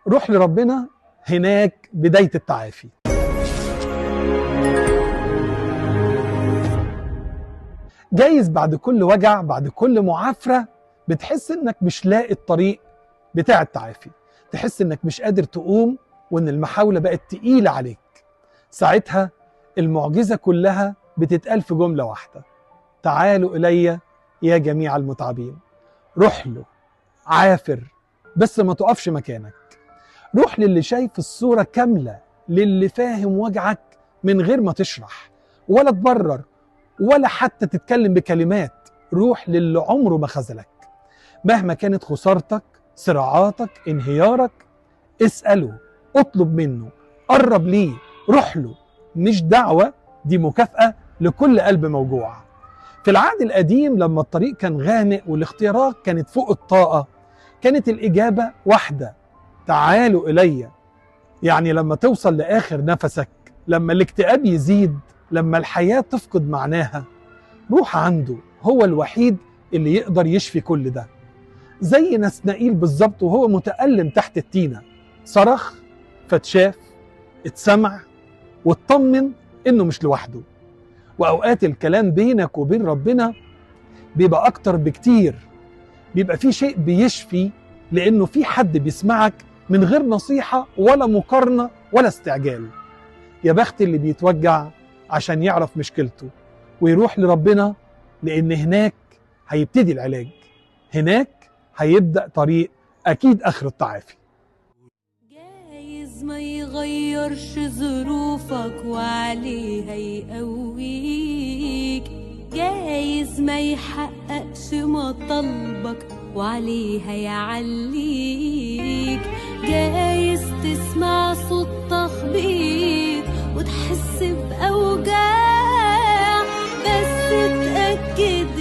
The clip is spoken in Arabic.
روح لربنا، هناك بداية التعافي. جايز بعد كل وجع، بعد كل معافرة، بتحس انك مش لاقي الطريق بتاع التعافي، تحس انك مش قادر تقوم وان المحاولة بقت تقيلة عليك. ساعتها المعجزة كلها بتتقال في جملة واحدة: تعالوا إلي يا جميع المتعبين. روح له، عافر، بس ما تقفش مكانك. روح للي شايف الصورة كاملة، للي فاهم وجعك من غير ما تشرح ولا تبرر ولا حتى تتكلم بكلمات. روح للي عمره ما خذلك مهما كانت خسارتك، صراعاتك، انهيارك. اسأله، اطلب منه، قرب ليه، روح له. مش دعوة، دي مكافأة لكل قلب موجوع. في العهد القديم لما الطريق كان غامق والاختيارات كانت فوق الطاقة، كانت الإجابة واحدة: تعالوا إلي. يعني لما توصل لآخر نفسك، لما الاكتئاب يزيد، لما الحياة تفقد معناها، روح عنده. هو الوحيد اللي يقدر يشفي كل ده. زي نسنائيل بالظبط وهو متألم تحت التينة، صرخ فتشاف، اتسمع، واطمن انه مش لوحده. واوقات الكلام بينك وبين ربنا بيبقى اكتر بكتير، بيبقى في شيء بيشفي، لانه في حد بيسمعك من غير نصيحة ولا مقارنة ولا استعجال. يا بخت اللي بيتوجع عشان يعرف مشكلته ويروح لربنا، لان هناك هيبتدي العلاج، هناك هيبدأ طريق اكيد اخر التعافي. جايز ما يغيرش ظروفك وعليه هيقويك، جايز ما يحققش مطالبك وعليه هيعليك، جايز تسمع صوت تخبيط وتحس بأوجاع، بس اتأكد